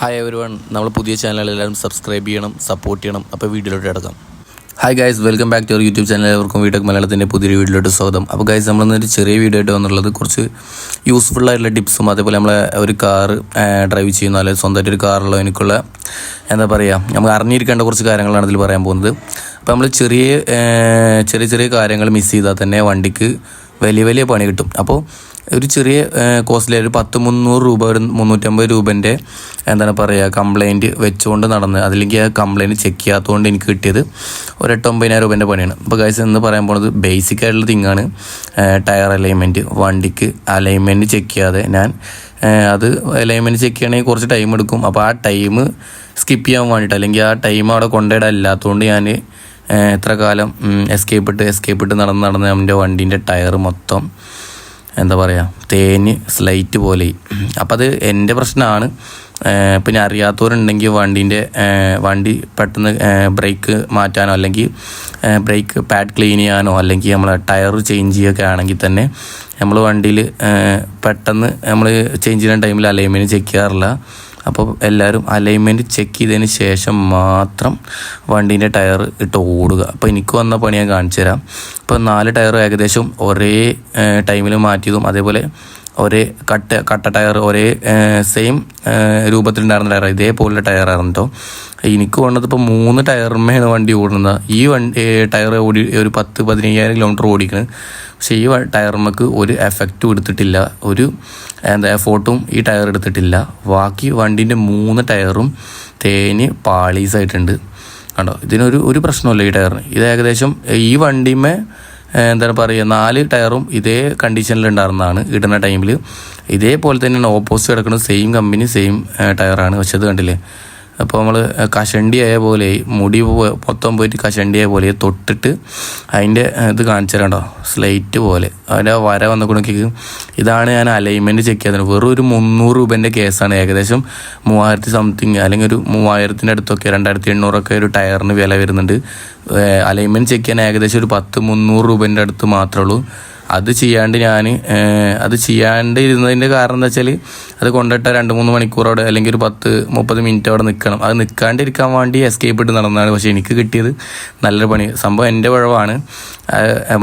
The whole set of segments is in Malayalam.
ഹായ് എവരിവൺ, നമ്മൾ പുതിയ ചാനൽ എല്ലാവരും സബ്സ്ക്രൈബ് ചെയ്യണം, സപ്പോർട്ട് ചെയ്യണം. അപ്പോൾ വീഡിയോയിലോട്ട് കിടക്കാം. Hi guys, welcome back to our YouTube channel. എല്ലാവർക്കും വീഡിയോ മലയാളത്തിൻ്റെ പുതിയൊരു വീഡിയോയിലോട്ട് സ്വാഗതം. അപ്പോൾ ഗൈസ്, നമ്മളൊരു ചെറിയ വീഡിയോ ആയിട്ട് വന്നുള്ളത് കുറച്ച് യൂസ്ഫുൾ ആയിട്ടുള്ള ടിപ്സും അതേപോലെ നമ്മളെ ഒരു കാറ് ഡ്രൈവ് ചെയ്യുന്ന അല്ലെങ്കിൽ സ്വന്തമായിട്ട് ഒരു കാറുള്ള എനിക്കുള്ള എന്താ പറയുക, നമുക്ക് അറിഞ്ഞിരിക്കേണ്ട കുറച്ച് കാര്യങ്ങളാണ് ഇതിൽ പറയാൻ പോകുന്നത്. അപ്പോൾ നമ്മൾ ചെറിയ കാര്യങ്ങൾ മിസ് ചെയ്താൽ തന്നെ വണ്ടിക്ക് വലിയ പണി കിട്ടും. അപ്പോൾ ഒരു ചെറിയ കോസ്റ്റ്ലി ഒരു 100-300 രൂപ, ഒരു 350 രൂപേൻ്റെ എന്താണ് പറയുക കംപ്ലയിൻറ്റ് വെച്ചുകൊണ്ട് നടന്ന് അതിലേക്ക് ആ കംപ്ലയിൻറ്റ് ചെക്ക് ചെയ്യാത്തതുകൊണ്ട് എനിക്ക് കിട്ടിയത് ഒരു 8-9,000 രൂപേൻ്റെ പണിയാണ്. അപ്പോൾ ഗൈസ് എന്ന് പറയാൻ പോകുന്നത് ബേസിക് ആയിട്ടുള്ള തിങ്ങാണ് ടയർ അലൈൻമെൻറ്റ്. വണ്ടിക്ക് അലൈൻമെൻറ്റ് ചെക്ക് ചെയ്യാതെ ഞാൻ അത് അലൈൻമെൻറ്റ് ചെക്ക് ചെയ്യണമെങ്കിൽ കുറച്ച് ടൈം എടുക്കും. അപ്പോൾ ആ ടൈം സ്കിപ്പ് ചെയ്യാൻ വേണ്ടിയിട്ട് അല്ലെങ്കിൽ ആ ടൈം അവിടെ കൊണ്ടുപോയിടാൻ ഇല്ലാത്തതുകൊണ്ട് ഞാൻ എത്ര കാലം എസ്കേപ്പ് ഇട്ട് നടന്ന് എൻ്റെ വണ്ടീൻ്റെ ടയർ മൊത്തം എന്താ പറയുക തേഞ്ഞ് സ്ലൈറ്റ് പോലെ. അപ്പോൾ അത് എൻ്റെ പ്രശ്നമാണ്. പിന്നെ അറിയാത്തവരുണ്ടെങ്കിൽ വണ്ടി പെട്ടെന്ന് ബ്രേക്ക് മാറ്റാനോ അല്ലെങ്കിൽ ബ്രേക്ക് പാഡ് ക്ലീൻ ചെയ്യാനോ അല്ലെങ്കിൽ നമ്മളെ ടയർ ചേഞ്ച് ചെയ്യുകയൊക്കെ ആണെങ്കിൽ തന്നെ നമ്മൾ വണ്ടിയിൽ പെട്ടെന്ന് നമ്മൾ ചേഞ്ച് ചെയ്യുന്ന ടൈമിൽ അലൈൻമെൻറ്റ് ചെക്ക് ചെയ്യാറില്ല. അപ്പോൾ എല്ലാവരും അലൈൻമെൻറ്റ് ചെക്ക് ചെയ്തതിന് ശേഷം മാത്രം വണ്ടീൻ്റെ ടയർ ഇട്ട് ഓടുക. അപ്പോൾ എനിക്ക് വന്ന പണി ഞാൻ കാണിച്ചു തരാം. ഇപ്പോൾ 4 ടയർ ഏകദേശം ഒരേ ടൈമിൽ മാറ്റിയതും അതേപോലെ ഒരേ കട്ട ടയർ ഒരേ സെയിം രൂപത്തിലുണ്ടായിരുന്ന ടയർ ഇതേപോലുള്ള ടയറായിരുന്നു കേട്ടോ. എനിക്ക് വേണ്ടത് ഇപ്പോൾ 3 ടയറിന്മേലാണ് വണ്ടി ഓടുന്നത്. ഈ ടയർ ഓടി ഒരു 10-15,000 കിലോമീറ്റർ ഓടിക്കുന്നത്. പക്ഷേ ഈ ടയറിന്മേക്ക് ഒരു എഫക്റ്റും എടുത്തിട്ടില്ല, ഒരു എഫോർട്ടും ഈ ടയർ എടുത്തിട്ടില്ല. ബാക്കി വണ്ടീൻ്റെ 3 ടയറും തേഞ്ഞ് പാളീസായിട്ടുണ്ട് കണ്ടോ. ഇതിനൊരു പ്രശ്നമില്ല ഈ ടയറിന്. ഇത് ഏകദേശം ഈ വണ്ടിമേ എന്താണ് പറയുക 4 ടയറും ഇതേ കണ്ടീഷനിലുണ്ടായിരുന്നതാണ് ഇടുന്ന ടൈമിൽ. ഇതേപോലെ തന്നെയാണ് ഓപ്പോസിറ്റ് കിടക്കുന്നത്, സെയിം കമ്പനി സെയിം ടയറാണ്. പക്ഷെ അത് കണ്ടില്ലേ, അപ്പോൾ നമ്മൾ കഷണ്ടിയായ പോലെ മുടി മൊത്തം പോയിട്ട് കഷണ്ടിയായ പോലെ തൊട്ടിട്ട് അതിൻ്റെ ഇത് കാണിച്ചു തരാണ്ടോ, സ്ലൈറ്റ് പോലെ അതിൻ്റെ വര വന്നുകൊണ്ടെങ്കിൽ ഇതാണ് ഞാൻ അലൈൻമെൻറ്റ് ചെക്ക് ചെയ്തത്. വെറും ഒരു 300 രൂപേൻ്റെ കേസാണ്. ഏകദേശം 3000 സംതിങ് അല്ലെങ്കിൽ ഒരു 3000-ൻ്റെ അടുത്തൊക്കെ 2800 ഒരു ടയറിന് വില വരുന്നുണ്ട്. അലൈൻമെൻറ്റ് ചെക്ക് ചെയ്യാൻ ഏകദേശം ഒരു 10-300 രൂപേൻ്റെ അടുത്ത് മാത്രമേ ഉള്ളൂ. അത് ചെയ്യാണ്ടിരുന്നതിൻ്റെ കാരണം എന്താ വെച്ചാൽ അത് കൊണ്ടിട്ട 2-3 മണിക്കൂറോടെ അല്ലെങ്കിൽ ഒരു 10-30 മിനിറ്റ് അവിടെ നിൽക്കണം. അത് നിൽക്കാണ്ടിരിക്കാൻ വേണ്ടി എസ്കേപ്പ് ഇട്ട് നടന്നതാണ്. പക്ഷേ എനിക്ക് കിട്ടിയത് നല്ലൊരു പണി. സംഭവം എൻ്റെ പിഴവാണ്,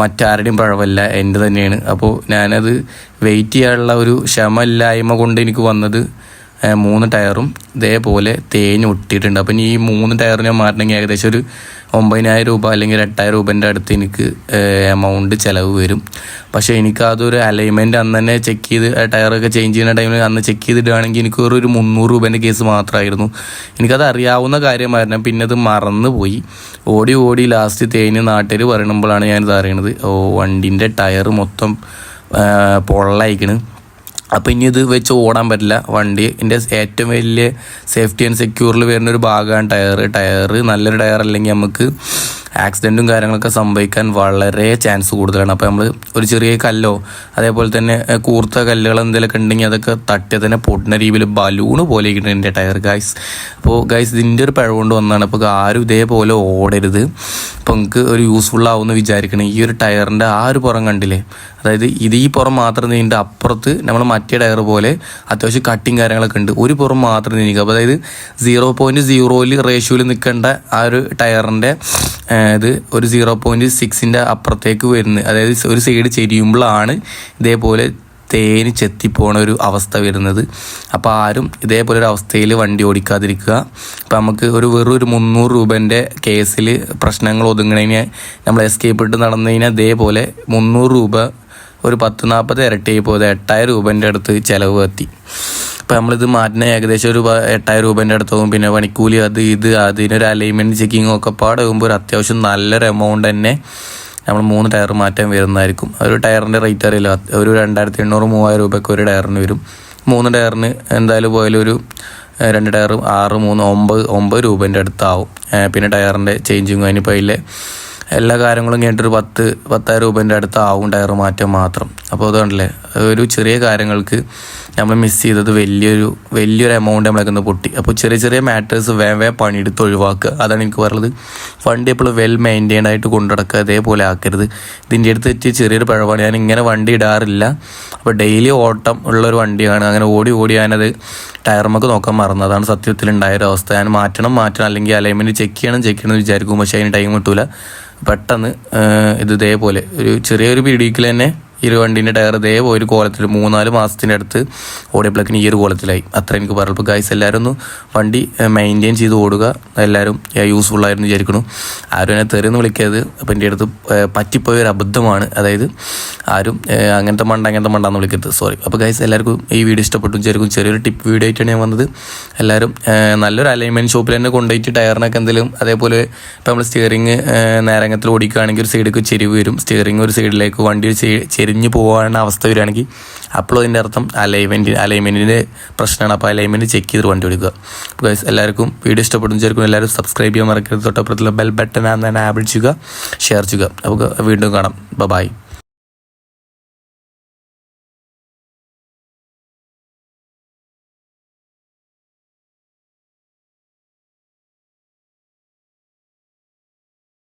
മറ്റാരുടെയും പിഴവല്ല, എൻ്റെ തന്നെയാണ്. അപ്പോൾ ഞാനത് വെയിറ്റ് ചെയ്യാനുള്ള ഒരു ക്ഷമയില്ലായ്മ കൊണ്ട് എനിക്ക് വന്നത് 3 ടയറും ഇതേപോലെ തേഞ്ഞ് ഒട്ടിയിട്ടുണ്ട്. അപ്പം ഈ 3 ടയർ ഞാൻ മാറ്റണമെങ്കിൽ ഏകദേശം ഒരു 9,000 രൂപ അല്ലെങ്കിൽ 8,000 രൂപേൻ്റെ അടുത്ത് എനിക്ക് എമൗണ്ട് ചിലവ് വരും. പക്ഷേ എനിക്കതൊരു അലൈൻമെൻറ്റ് അന്ന് തന്നെ ചെക്ക് ചെയ്ത് ടയറൊക്കെ ചേഞ്ച് ചെയ്യുന്ന ടൈമിൽ അന്ന് ചെക്ക് ചെയ്തിടുകയാണെങ്കിൽ എനിക്ക് ഒരു 300 രൂപേൻ്റെ കേസ് മാത്രമായിരുന്നു. എനിക്കത് അറിയാവുന്ന കാര്യമായിരുന്നു. പിന്നെ അത് മറന്നുപോയി. ഓടി ലാസ്റ്റ് തേഞ്ഞ് നാട്ടിൽ പറയുമ്പോഴാണ് ഞാനിത് അറിയണത്, വണ്ടീൻ്റെ ടയർ മൊത്തം പൊള്ളയിക്കണ്. അപ്പോൾ ഇനി ഇത് വെച്ച് ഓടാൻ പറ്റില്ല. വണ്ടീൻ്റെ ഏറ്റവും വലിയ സേഫ്റ്റി ആൻഡ് സെക്യൂറിൽ വരുന്നൊരു ഭാഗമാണ് ടയർ. നല്ലൊരു ടയർ അല്ലെങ്കിൽ നമുക്ക് ആക്സിഡൻറ്റും കാര്യങ്ങളൊക്കെ സംഭവിക്കാൻ വളരെ ചാൻസ് കൂടുതലാണ്. അപ്പോൾ നമ്മൾ ഒരു ചെറിയ കല്ലോ അതേപോലെ തന്നെ കൂർത്ത കല്ലുകൾ എന്തെങ്കിലുമൊക്കെ ഉണ്ടെങ്കിൽ അതൊക്കെ തട്ടിയാൽ തന്നെ പൊട്ടുന്ന രീതിയിൽ ബലൂണ് പോലെ ഇരിക്കുന്നത് എൻ്റെ ടയർ ഗൈസ്. അപ്പോൾ ഗൈസ് ഇതിൻ്റെ ഒരു പിഴവ് കൊണ്ട് വന്നതാണ്. അപ്പോൾ ആരും ഇതേപോലെ ഓടരുത്. അപ്പോൾ നിങ്ങൾക്ക് ഒരു യൂസ്ഫുൾ ആവുമെന്ന് വിചാരിക്കണം. ഈ ഒരു ടയറിൻ്റെ ആ ഒരു പുറം കണ്ടില്ലേ, അതായത് ഈ പുറം മാത്രം നീണ്ട അപ്പുറത്ത് നമ്മൾ മറ്റേ ടയർ പോലെ അത്യാവശ്യം കട്ടിങ് കാര്യങ്ങളൊക്കെ ഉണ്ട്. ഒരു പുറം മാത്രം നീക്കുക. അപ്പോൾ അതായത് 0.0 റേഷ്യോയിൽ നിൽക്കേണ്ട ആ ഒരു ടയറിൻ്റെ ഇത് ഒരു 0.6 അപ്പുറത്തേക്ക് വരുന്നത്. അതായത് ഒരു സൈഡ് ചെരിയുമ്പോഴാണ് ഇതേപോലെ തേന് ചെത്തിപ്പോണ ഒരു അവസ്ഥ വരുന്നത്. അപ്പോൾ ആരും ഇതേപോലെ ഒരു അവസ്ഥയിൽ വണ്ടി ഓടിക്കാതിരിക്കുക. അപ്പോൾ നമുക്ക് വെറും ഒരു 300 രൂപേൻ്റെ കേസിൽ പ്രശ്നങ്ങൾ ഒതുങ്ങണതിന് നമ്മൾ എസ്കേപ്പ് ഇട്ട് നടന്നതിന് അതേപോലെ 300 രൂപ ഒരു 10-40 ഇരട്ടിയായി പോയത് 8,000 രൂപേൻ്റെ അടുത്ത് ചിലവ് എത്തി. അപ്പോൾ നമ്മളിത് മാറ്റുന്ന ഏകദേശം ഒരു 8,000 രൂപേൻ്റെ അടുത്താവും. പിന്നെ പണിക്കൂലി അതിനൊരു അലൈൻമെൻറ്റ് ചെക്കിങ്ങും ഒക്കെ പാടാകുമ്പോൾ ഒരു അത്യാവശ്യം നല്ലൊരു എമൗണ്ട് തന്നെ നമ്മൾ 3 ടയർ മാറ്റാൻ വരുന്നതായിരിക്കും. ഒരു ടയറിൻ്റെ റേറ്റ് അറിയില്ല, ഒരു 2,800-3,000 രൂപയ്ക്ക് ഒരു ടയറിന് വരും. 3 ടയറിന് എന്തായാലും പോയാലും ഒരു 2 ടയർ 6-3-9 രൂപേൻ്റെ അടുത്താവും. പിന്നെ ടയറിൻ്റെ ചേഞ്ചിങ് അതിനിപ്പോൾ അതിലെ എല്ലാ കാര്യങ്ങളും കഴിഞ്ഞിട്ടൊരു 10,000 രൂപേൻ്റെ അടുത്ത് ആവും ടയർ മാറ്റം മാത്രം. അപ്പോൾ അതുകൊണ്ടല്ലേ ഒരു ചെറിയ കാര്യങ്ങൾക്ക് നമ്മൾ മിസ് ചെയ്തത് വലിയൊരു എമൗണ്ട് നമ്മളൊക്കെ പൊട്ടി. അപ്പോൾ ചെറിയ ചെറിയ മാറ്റേഴ്സ് വേഗം പണിയെടുത്ത് ഒഴിവാക്കുക. അതാണ് എനിക്ക് പറയുന്നത്. വണ്ടി എപ്പോഴും വെൽ മെയിൻറ്റെയിൻഡ് ആയിട്ട് കൊണ്ടുനടക്കുക, അതേപോലെ ആക്കരുത്. ഇതിൻ്റെ അടുത്ത് തെറ്റി ചെറിയൊരു പിഴവാണ്. ഞാൻ ഇങ്ങനെ വണ്ടി ഇടാറില്ല. അപ്പോൾ ഡെയിലി ഓട്ടം ഉള്ളൊരു വണ്ടിയാണ്. അങ്ങനെ ഓടി ഞാനത് ടയർമൊക്കെ നോക്കാൻ മറന്നു. അതാണ് സത്യത്തിലുണ്ടായൊരു അവസ്ഥ. ഞാൻ മാറ്റണം അല്ലെങ്കിൽ അലൈൻമെൻറ്റ് ചെക്ക് ചെയ്യണം വിചാരിക്കും. പക്ഷേ അതിന് ടൈം കിട്ടൂല. പെട്ടെന്ന് ഇതേപോലെ ഒരു ചെറിയൊരു പീഡിയക്കിൽ തന്നെ ഈ ഒരു വണ്ടീൻ്റെ ടയർ ഇതേപോലെ ഒരു കോലത്തിൽ 3-4 മാസത്തിൻ്റെ അടുത്ത് ഓടിയപ്പോഴേക്കിന് ഈ ഒരു കോലത്തിലായി. അത്ര എനിക്ക് പറഞ്ഞു. ഇപ്പോൾ ഗൈസ് എല്ലാവരും ഒന്ന് വണ്ടി മെയിൻറ്റെയിൻ ചെയ്ത് ഓടുക. എല്ലാവരും യൂസ്ഫുൾ ആയിരുന്നു വിചാരിക്കുന്നു. ആരും എന്നെ തെറിയെന്ന് വിളിക്കരുത്. അപ്പോൾ എൻ്റെ അടുത്ത് പറ്റിപ്പോയൊരു അബദ്ധമാണ്. അതായത് ആരും അങ്ങനത്തെ മണ്ടാന്ന് വിളിക്കരുത്, സോറി. അപ്പോൾ ഗൈസ് എല്ലാവർക്കും ഈ വീഡിയോ ഇഷ്ടപ്പെട്ടു വിചാരിക്കും. ചെറിയൊരു ടിപ്പ് വീഡിയോ ആയിട്ടാണ് ഞാൻ വന്നത്. എല്ലാവരും നല്ലൊരു അലൈൻമെൻറ്റ് ഷോപ്പിൽ തന്നെ കൊണ്ടുപോയിട്ട് ടയറിനൊക്കെ എന്തെങ്കിലും, അതേപോലെ ഇപ്പോൾ നമ്മൾ സ്റ്റിയറിങ് നേരങ്ങത്തിൽ ഓടിക്കുകയാണെങ്കിൽ ഒരു സൈഡിലേക്ക് ചെരിവ് വരും. സ്റ്റിയറിങ് ഒരു സൈഡിലേക്ക് വണ്ടി ചെരിഞ്ഞ് പോകാനുള്ള അവസ്ഥ വരികയാണെങ്കിൽ അപ്പോൾ അതിൻ്റെ അർത്ഥം അലൈൻമെൻറ്റിൻ്റെ പ്രശ്നമാണ്. അപ്പോൾ അലൈൻമെൻറ്റ് ചെക്ക് ചെയ്ത് വണ്ടി ഓടിക്കുക. അപ്പോൾ ഗൈസ് എല്ലാവർക്കും വീഡിയോ ഇഷ്ടപ്പെടുന്ന വിചാരിക്കും. എല്ലാവരും സബ്സ്ക്രൈബ് ചെയ്യാൻ മറക്കരുത്. തൊട്ടപ്പുറത്തുള്ള ബെൽ ബട്ടൺ എനാബിൾ ചെയ്യുക, ഷെയർ ചെയ്യുക. നമുക്ക് വീണ്ടും കാണാം. ബൈ.